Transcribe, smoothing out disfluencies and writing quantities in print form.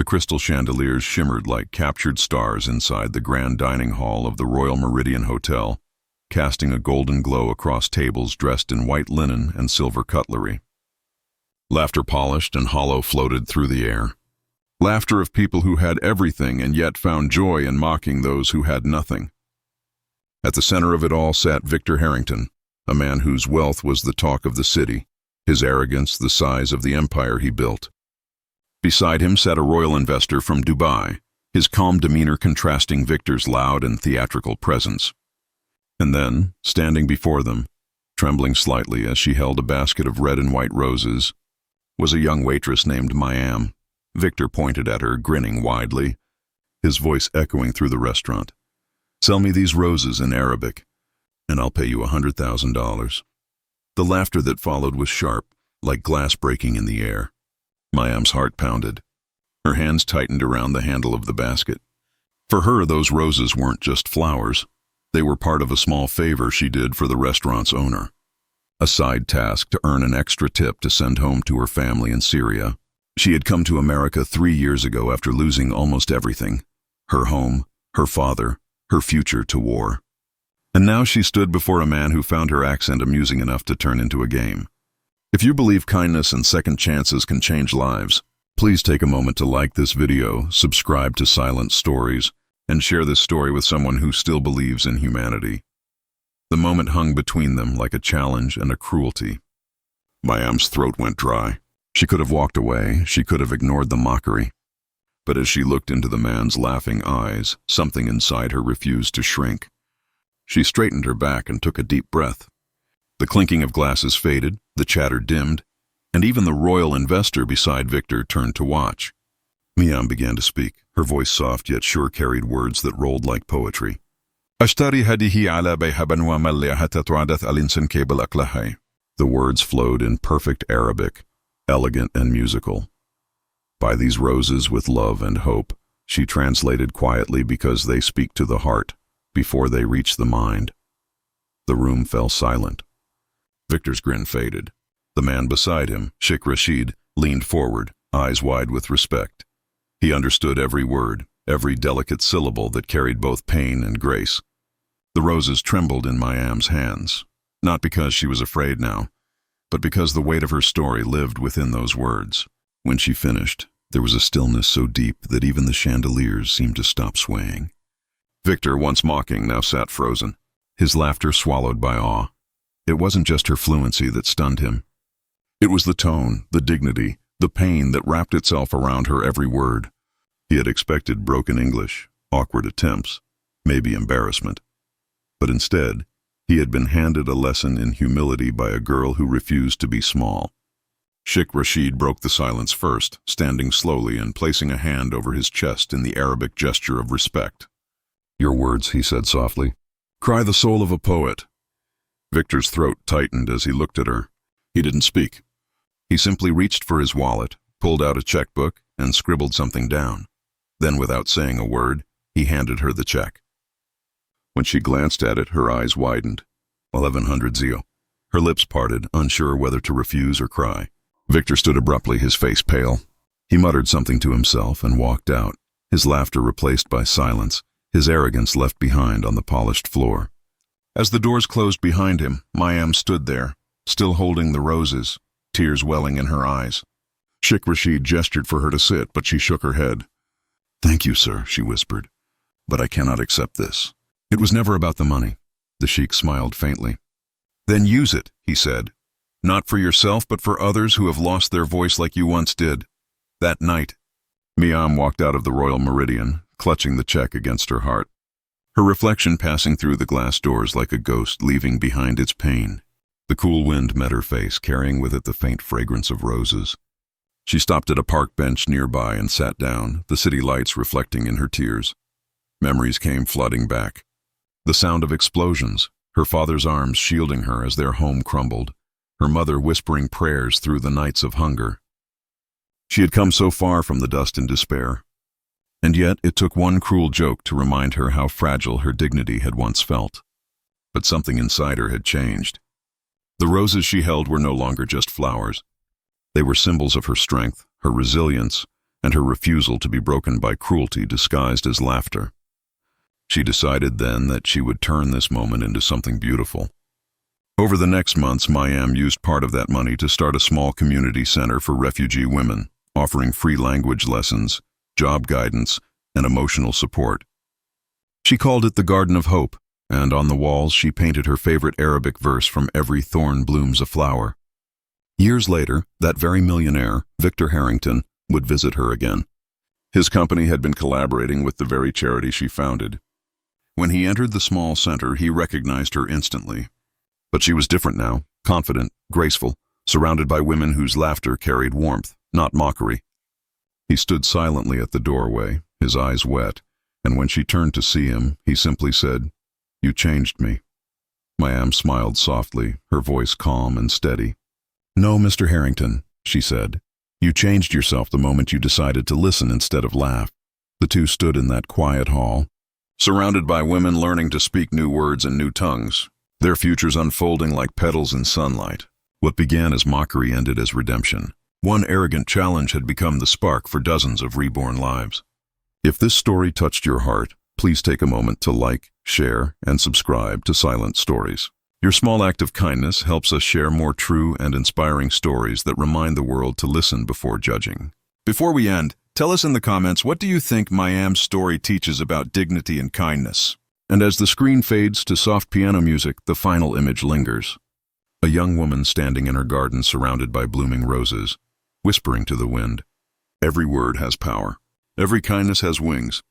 crystal chandeliers shimmered like captured stars inside the grand dining hall of the Royal Meridian Hotel, casting a golden glow across tables dressed in white linen and silver cutlery. Laughter polished and hollow floated through the air. Laughter of people who had everything and yet found joy in mocking those who had nothing. At the center of it all sat Victor Harrington, a man whose wealth was the talk of the city, his arrogance the size of the empire he built. Beside him sat a royal investor from Dubai, his calm demeanor contrasting Victor's loud and theatrical presence. And then, standing before them, trembling slightly as she held a basket of red and white roses, was a young waitress named Mayam. Victor pointed at her, grinning widely, his voice echoing through the restaurant. "Sell me these roses in Arabic, and I'll pay you $100,000. The laughter that followed was sharp, like glass breaking in the air. Mayam's heart pounded. Her hands tightened around the handle of the basket. For her, those roses weren't just flowers. They were part of a small favor she did for the restaurant's owner. A side task to earn an extra tip to send home to her family in Syria. She had come to America 3 years ago after losing almost everything. Her home, her father, her future to war. And now she stood before a man who found her accent amusing enough to turn into a game. If you believe kindness and second chances can change lives, please take a moment to like this video, subscribe to Silent Stories, and share this story with someone who still believes in humanity. The moment hung between them like a challenge and a cruelty. Mayam's throat went dry. She could have walked away, she could have ignored the mockery. But as she looked into the man's laughing eyes, something inside her refused to shrink. She straightened her back and took a deep breath. The clinking of glasses faded, the chatter dimmed, and even the royal investor beside Victor turned to watch. Mayam began to speak, her voice soft yet sure carried words that rolled like poetry. "أشتري هذه على بيع بنوة ملة حتى تعادت الإنسان كيبل أقلها." The words flowed in perfect Arabic, elegant and musical. "Buy these roses with love and hope," she translated quietly, "because they speak to the heart before they reach the mind." The room fell silent. Victor's grin faded. The man beside him, Sheikh Rashid, leaned forward, eyes wide with respect. He understood every word, every delicate syllable that carried both pain and grace. The roses trembled in Mayam's hands, not because she was afraid now, but because the weight of her story lived within those words. When she finished, there was a stillness so deep that even the chandeliers seemed to stop swaying. Victor, once mocking, now sat frozen, his laughter swallowed by awe. It wasn't just her fluency that stunned him. It was the tone, the dignity, the pain that wrapped itself around her every word. He had expected broken English, awkward attempts, maybe embarrassment. But instead, he had been handed a lesson in humility by a girl who refused to be small. Sheikh Rashid broke the silence first, standing slowly and placing a hand over his chest in the Arabic gesture of respect. "Your words," he said softly, "cry the soul of a poet." Victor's throat tightened as he looked at her. He didn't speak. He simply reached for his wallet, pulled out a checkbook, and scribbled something down. Then, without saying a word, he handed her the check. When she glanced at it, her eyes widened. 1100 zio. Her lips parted, unsure whether to refuse or cry. Victor stood abruptly, his face pale. He muttered something to himself and walked out, his laughter replaced by silence, his arrogance left behind on the polished floor. As the doors closed behind him, Mayam stood there, still holding the roses, tears welling in her eyes. Sheikh Rashid gestured for her to sit, but she shook her head. "Thank you, sir," she whispered, "but I cannot accept this." "It was never about the money." The sheikh smiled faintly. "Then use it," he said. "Not for yourself, but for others who have lost their voice like you once did. That night." Mayam walked out of the Royal Meridian, clutching the check against her heart, her reflection passing through the glass doors like a ghost, leaving behind its pain. The cool wind met her face, carrying with it the faint fragrance of roses. She stopped at a park bench nearby and sat down, the city lights reflecting in her tears. Memories came flooding back. The sound of explosions, her father's arms shielding her as their home crumbled, her mother whispering prayers through the nights of hunger. She had come so far from the dust and despair. And yet it took one cruel joke to remind her how fragile her dignity had once felt. But something inside her had changed. The roses she held were no longer just flowers. They were symbols of her strength, her resilience, and her refusal to be broken by cruelty disguised as laughter. She decided then that she would turn this moment into something beautiful. Over the next months, Mayam used part of that money to start a small community center for refugee women, offering free language lessons, job guidance, and emotional support. She called it the Garden of Hope, and on the walls she painted her favorite Arabic verse from Every Thorn Blooms a Flower. Years later, that very millionaire, Victor Harrington, would visit her again. His company had been collaborating with the very charity she founded. When he entered the small center, he recognized her instantly. But she was different now, confident, graceful, surrounded by women whose laughter carried warmth, not mockery. He stood silently at the doorway, his eyes wet, and when she turned to see him, he simply said, "You changed me." Mayam smiled softly, her voice calm and steady. "No, Mr. Harrington," she said. "You changed yourself the moment you decided to listen instead of laugh." The two stood in that quiet hall, surrounded by women learning to speak new words and new tongues, their futures unfolding like petals in sunlight. What began as mockery ended as redemption. One arrogant challenge had become the spark for dozens of reborn lives. If this story touched your heart, please take a moment to like, share, and subscribe to Silent Stories. Your small act of kindness helps us share more true and inspiring stories that remind the world to listen before judging. Before we end, tell us in the comments, what do you think Mayam's story teaches about dignity and kindness? And as the screen fades to soft piano music, the final image lingers. A young woman standing in her garden surrounded by blooming roses, whispering to the wind. Every word has power. Every kindness has wings.